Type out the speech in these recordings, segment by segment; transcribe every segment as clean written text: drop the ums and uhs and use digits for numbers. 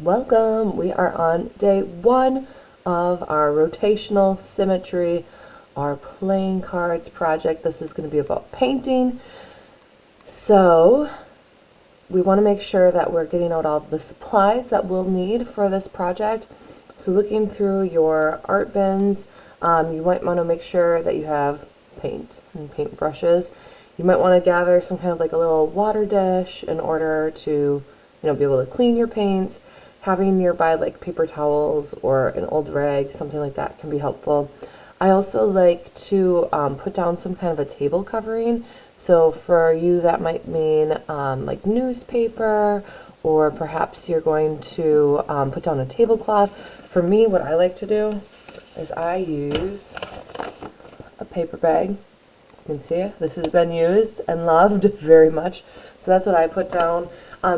Welcome! We are on day 1 of our rotational symmetry, our playing cards project. This is going to be about painting. So we want to make sure that we're getting out all the supplies that we'll need for this project. So looking through your art bins, you might want to make sure that you have paint and paint brushes. You might want to gather some kind of like a little water dish in order to be able to clean your paints. Having nearby like paper towels or an old rag, something like that can be helpful. I also like to put down some kind of a table covering. So for you that might mean like newspaper, or perhaps you're going to put down a tablecloth. For me, what I like to do is I use a paper bag. You can see this has been used and loved very much. So that's what I put down.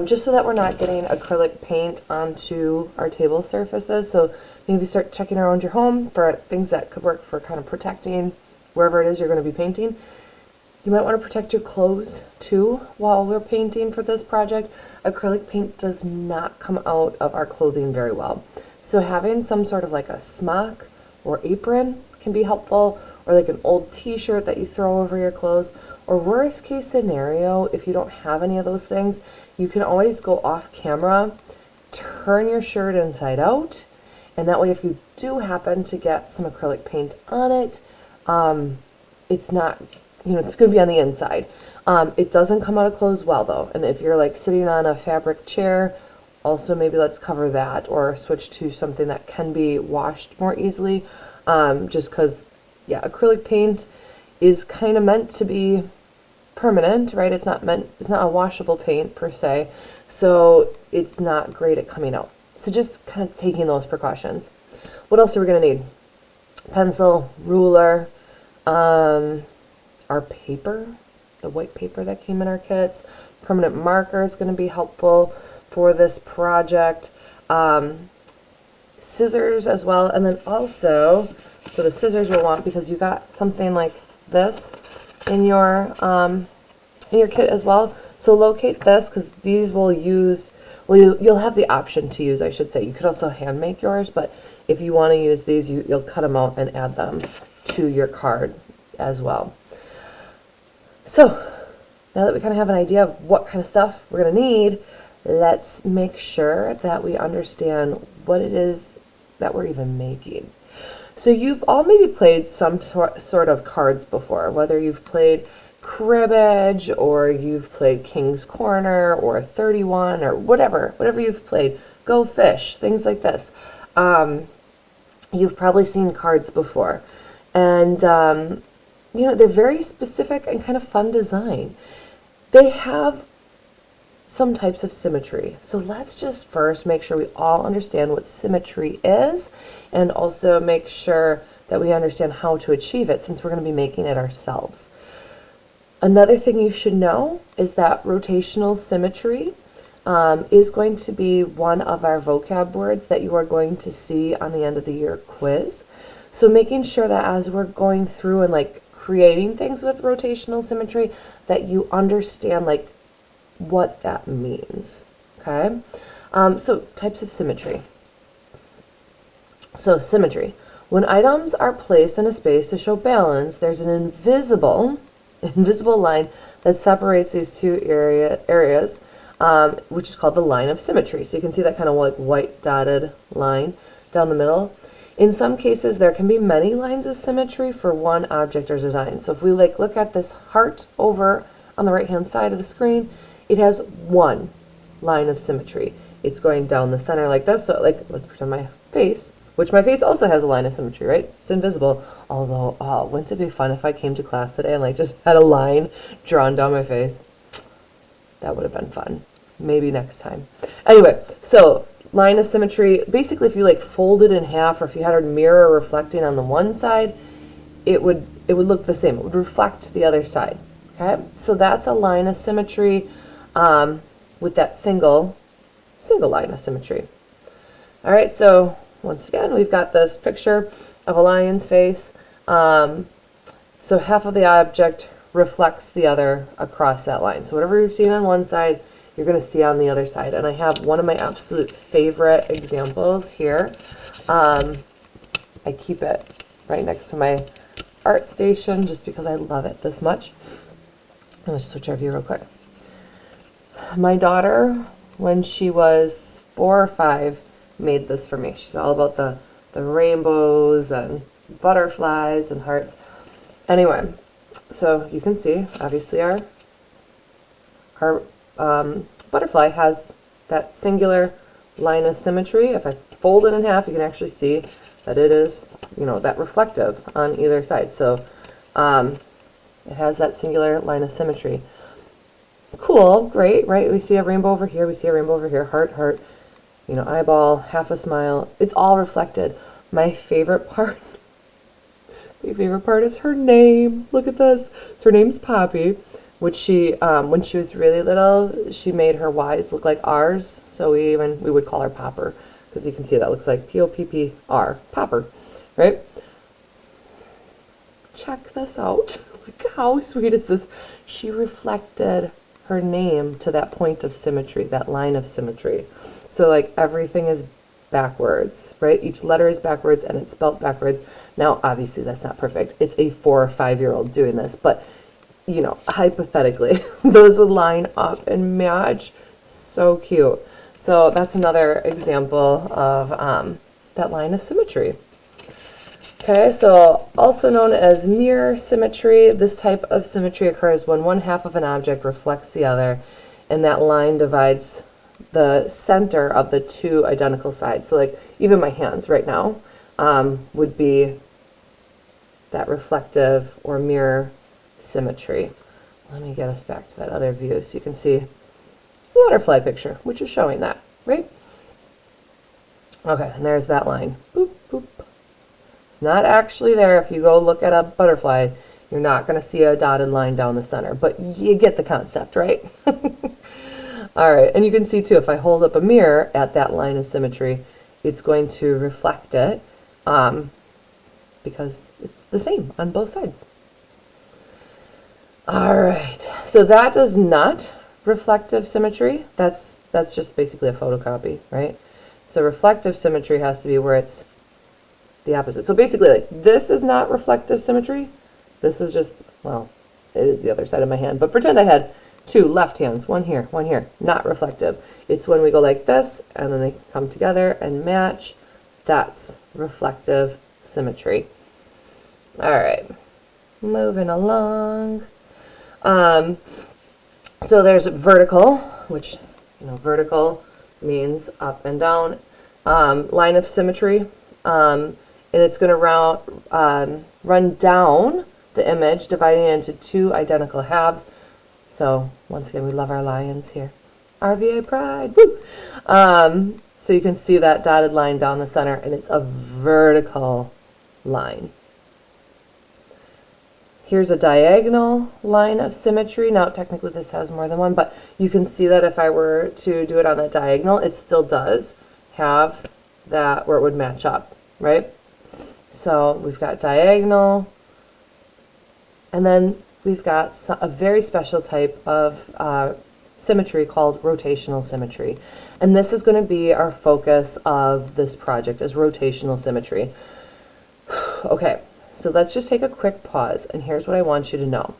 Just so that we're not getting acrylic paint onto our table surfaces. So maybe start checking around your home for things that could work for kind of protecting wherever it is you're going to be painting. You might want to protect your clothes too while we're painting for this project. Acrylic paint does not come out of our clothing very well. So having some sort of like a smock or apron can be helpful, or like an old t-shirt that you throw over your clothes. Or worst case scenario, if you don't have any of those things, you can always go off camera, turn your shirt inside out, and that way if you do happen to get some acrylic paint on it, it's not, it's going to be on the inside. It doesn't come out of clothes well though, and if you're like sitting on a fabric chair, also maybe let's cover that or switch to something that can be washed more easily, just because, yeah, acrylic paint is kind of meant to be permanent, right? It's not a washable paint per se, so it's not great at coming out. So just kind of taking those precautions. What else are we going to need? Pencil, ruler, our paper, the white paper that came in our kits. Permanent marker is going to be helpful for this project. Scissors as well, and then also, so the scissors we'll want because you got something like this in your kit as well. So locate this because these will use, well, you'll have the option to use, I should say. You could also hand make yours, but if you want to use these, you'll cut them out and add them to your card as well. So now that we kind of have an idea of what kind of stuff we're going to need, let's make sure that we understand what it is that we're even making. So you've all maybe played some sort of cards before, whether you've played cribbage or you've played King's Corner or 31 or whatever you've played, Go Fish, things like this. You've probably seen cards before, and they're very specific and kind of fun design. They have some types of symmetry. So let's just first make sure we all understand what symmetry is, and also make sure that we understand how to achieve it since we're going to be making it ourselves. Another thing you should know is that rotational symmetry is going to be one of our vocab words that you are going to see on the end of the year quiz. So making sure that as we're going through and like creating things with rotational symmetry, that you understand like what that means. Okay, so types of symmetry. So symmetry, when items are placed in a space to show balance, there's an invisible line that separates these two areas, which is called the line of symmetry. So you can see that kind of like white dotted line down the middle. In some cases, there can be many lines of symmetry for one object or design. So if we like look at this heart over on the right hand side of the screen, it has one line of symmetry. It's going down the center like this. So like, let's pretend my face, which my face also has a line of symmetry, right? It's invisible. Although, wouldn't it be fun if I came to class today and like just had a line drawn down my face? That would have been fun. Maybe next time. Anyway, so line of symmetry, basically if you like fold it in half, or if you had a mirror reflecting on the one side, it would look the same. It would reflect the other side. Okay, so that's a line of symmetry with that single line of symmetry. All right, so once again, we've got this picture of a lion's face. So half of the object reflects the other across that line. So whatever you're seeing on one side, you're going to see on the other side. And I have one of my absolute favorite examples here. I keep it right next to my art station just because I love it this much. I'm going to switch our view real quick. My daughter, when she was 4 or 5, made this for me. She's all about the rainbows and butterflies and hearts. Anyway, so you can see, obviously, our butterfly has that singular line of symmetry. If I fold it in half, you can actually see that it is, that reflective on either side. So it has that singular line of symmetry. Cool, great, right? We see a rainbow over here, we see a rainbow over here, heart, heart, eyeball, half a smile. It's all reflected. My favorite part is her name. Look at this. So her name's Poppy, which she, when she was really little, she made her Y's look like R's. So we would call her Popper, because you can see that looks like P-O-P-P-R, Popper, right? Check this out. Look how sweet is this? She reflected her name to that point of symmetry, that line of symmetry. So like everything is backwards, right? Each letter is backwards and it's spelled backwards. Now, obviously that's not perfect. It's a 4 or 5-year-old doing this, but hypothetically, those would line up and match. So cute. So that's another example of that line of symmetry. Okay, so also known as mirror symmetry, this type of symmetry occurs when one half of an object reflects the other, and that line divides the center of the two identical sides. So like even my hands right now would be that reflective or mirror symmetry. Let me get us back to that other view so you can see the butterfly picture, which is showing that, right? Okay, and there's that line. Boop, boop. It's not actually there. If you go look at a butterfly, you're not going to see a dotted line down the center, but you get the concept, right? All right, and you can see too, if I hold up a mirror at that line of symmetry, it's going to reflect it because it's the same on both sides. All right, so that is not reflective symmetry. That's just basically a photocopy, right? So reflective symmetry has to be where it's the opposite. So basically, like, this is not reflective symmetry. This is just, well, it is the other side of my hand, but pretend I had 2 left hands, one here, not reflective. It's when we go like this, and then they come together and match. That's reflective symmetry. All right, moving along. So there's vertical, which, vertical means up and down, line of symmetry. And it's going to run down the image, dividing it into 2 identical halves. So once again, we love our lions here. RVA pride, woo! So you can see that dotted line down the center, and it's a vertical line. Here's a diagonal line of symmetry. Now, technically this has more than one, but you can see that if I were to do it on that diagonal, it still does have that where it would match up, right? So we've got diagonal, and then we've got a very special type of symmetry called rotational symmetry. And this is going to be our focus of this project, is rotational symmetry. Okay, so let's just take a quick pause, and here's what I want you to know.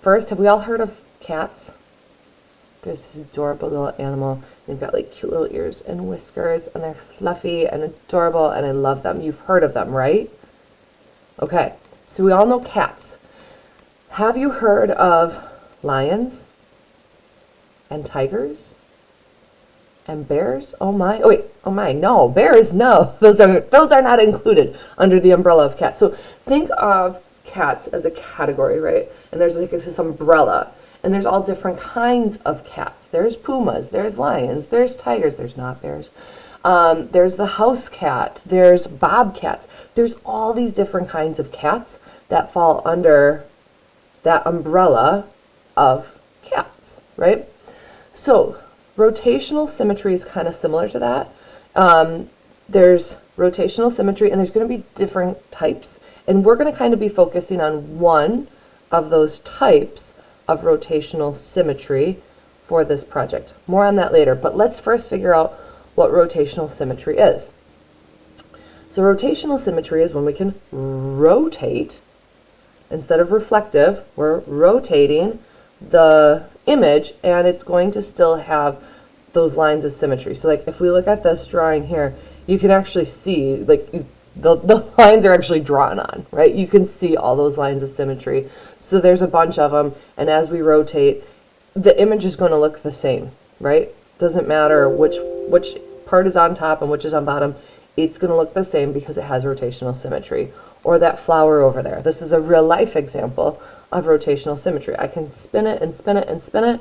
First, have we all heard of cats? There's this adorable little animal. They've got like cute little ears and whiskers, and they're fluffy and adorable, and I love them. You've heard of them, right? Okay, so we all know cats. Have you heard of lions and tigers and bears? Oh my, oh wait, oh my, no, bears, no. Those are not included under the umbrella of cats. So think of cats as a category, right? And there's like this umbrella. And there's all different kinds of cats. There's pumas, there's lions, there's tigers, there's not bears. There's the house cat, there's bobcats. There's all these different kinds of cats that fall under that umbrella of cats, right? So rotational symmetry is kind of similar to that. There's rotational symmetry, and there's going to be different types. And we're going to kind of be focusing on one of those types of rotational symmetry for this project. More on that later, but let's first figure out what rotational symmetry is. So rotational symmetry is when we can rotate, instead of reflective, we're rotating the image and it's going to still have those lines of symmetry. So like if we look at this drawing here, you can actually see like the lines are actually drawn on, right? You can see all those lines of symmetry. So there's a bunch of them, and as we rotate, the image is going to look the same, right? Doesn't matter which part is on top and which is on bottom. It's going to look the same because it has rotational symmetry. Or that flower over there. This is a real life example of rotational symmetry. I can spin it and spin it and spin it.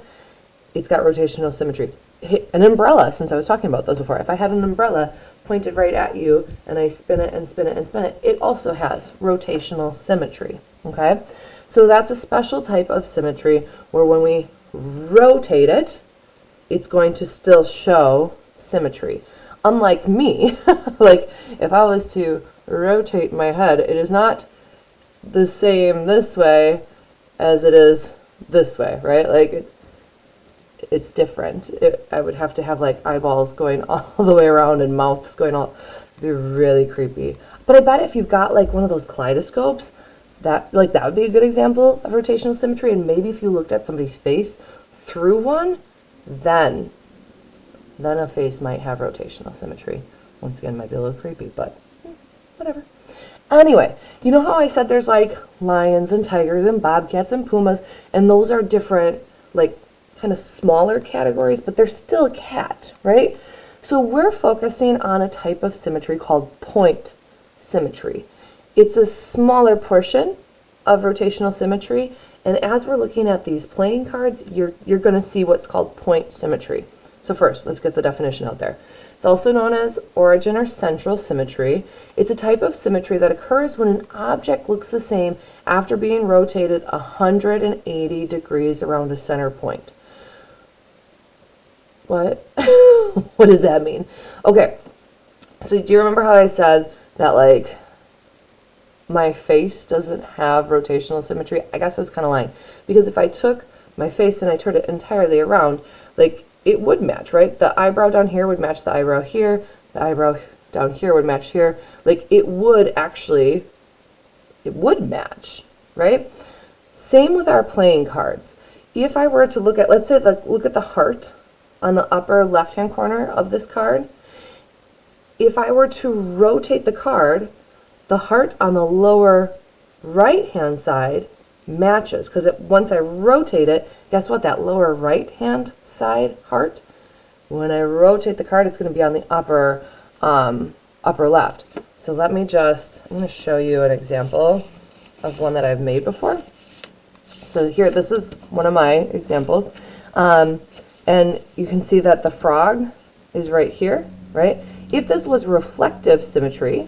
It's got rotational symmetry. An umbrella, since I was talking about those before, if I had an umbrella pointed right at you and I spin it and spin it and spin it, it also has rotational symmetry, okay? So that's a special type of symmetry where when we rotate it, it's going to still show symmetry. Unlike me, like if I was to rotate my head, it is not the same this way as it is this way, right? Like it's different. I would have to have like eyeballs going all the way around and mouths going all, it'd be really creepy. But I bet if you've got like one of those kaleidoscopes, that would be a good example of rotational symmetry. And maybe if you looked at somebody's face through one, then a face might have rotational symmetry. Once again, might be a little creepy, but whatever. Anyway, you know how I said there's like lions and tigers and bobcats and pumas, and those are different, like kind of smaller categories, but they're still a cat, right? So we're focusing on a type of symmetry called point symmetry. It's a smaller portion of rotational symmetry, and as we're looking at these playing cards, you're going to see what's called point symmetry. So first, let's get the definition out there. It's also known as origin or central symmetry. It's a type of symmetry that occurs when an object looks the same after being rotated 180 degrees around a center point. What? What does that mean? Okay, so do you remember how I said that like my face doesn't have rotational symmetry? I guess I was kind of lying, because if I took my face and I turned it entirely around, like it would match, right? The eyebrow down here would match the eyebrow here. The eyebrow down here would match here. Like it would match, right? Same with our playing cards. If I were to look at, let's say, look at the heart on the upper left-hand corner of this card. If I were to rotate the card, the heart on the lower right-hand side matches, because once I rotate it, guess what? That lower right-hand side heart, when I rotate the card, it's going to be on the upper left. So I'm going to show you an example of one that I've made before. So here, this is one of my examples. And you can see that the frog is right here, right? If this was reflective symmetry,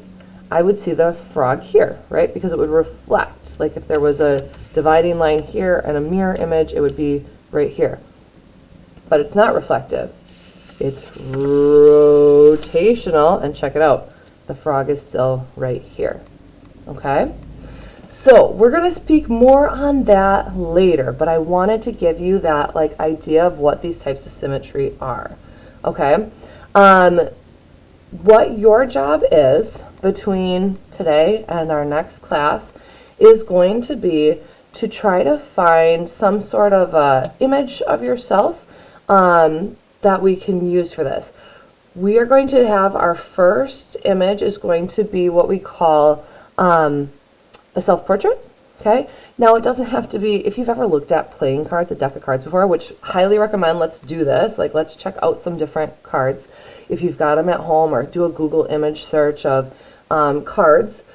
I would see the frog here, right? Because it would reflect. Like if there was a dividing line here and a mirror image, it would be right here. But it's not reflective. It's rotational, and check it out. The frog is still right here, okay? So we're going to speak more on that later, but I wanted to give you that like idea of what these types of symmetry are, okay? What your job is between today and our next class is going to be to try to find some sort of image of yourself that we can use for this. We are going to have our first image is going to be what we call a self-portrait, okay? Now it doesn't have to be, if you've ever looked at playing cards, a deck of cards before, which highly recommend, let's do this, like let's check out some different cards if you've got them at home, or do a Google image search of cards.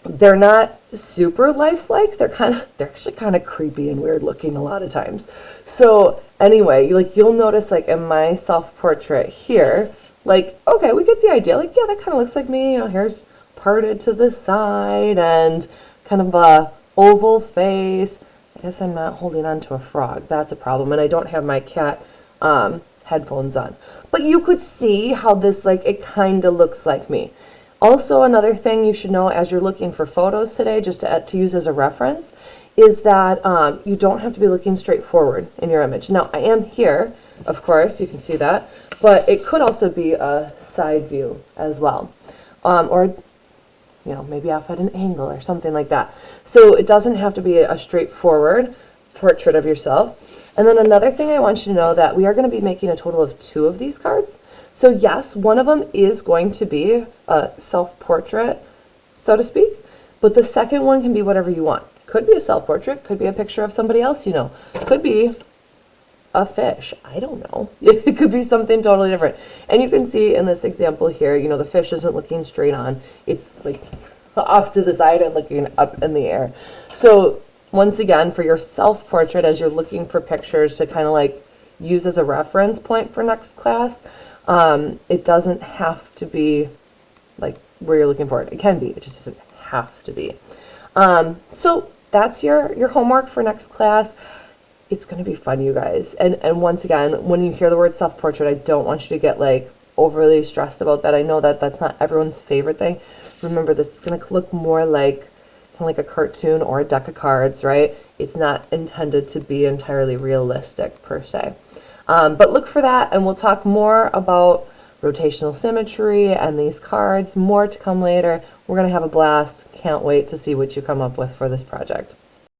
They're not super lifelike, they're actually kind of creepy and weird looking a lot of times. So anyway, like you'll notice like in my self-portrait here, like, okay, we get the idea, like, yeah, that kind of looks like me, you know, hair's parted to the side and kind of a oval face. I guess I'm not holding on to a frog. That's a problem. And I don't have my cat headphones on. But you could see how this, like, it kind of looks like me. Also, another thing you should know as you're looking for photos today, just to use as a reference, is that you don't have to be looking straight forward in your image. Now, I am here, of course, you can see that, but it could also be a side view as well. Or, you know, maybe off at an angle or something like that. So it doesn't have to be a straightforward portrait of yourself. And then another thing I want you to know that we are going to be making a total of 2 of these cards. So yes, one of them is going to be a self-portrait, so to speak, but the second one can be whatever you want. Could be a self-portrait, could be a picture of somebody else you know, could be a fish, I don't know. It could be something totally different. And you can see in this example here, you know, the fish isn't looking straight on. It's like off to the side and looking up in the air. So once again, for your self-portrait, as you're looking for pictures to kind of like use as a reference point for next class, it doesn't have to be like where you're looking for it. It can be, it just doesn't have to be. So that's your homework for next class. It's going to be fun, you guys. And once again, when you hear the word self-portrait, I don't want you to get like overly stressed about that. I know that that's not everyone's favorite thing. Remember, this is going to look more like kind of like a cartoon or a deck of cards, right? It's not intended to be entirely realistic per se. But look for that, and we'll talk more about rotational symmetry and these cards. More to come later. We're going to have a blast. Can't wait to see what you come up with for this project.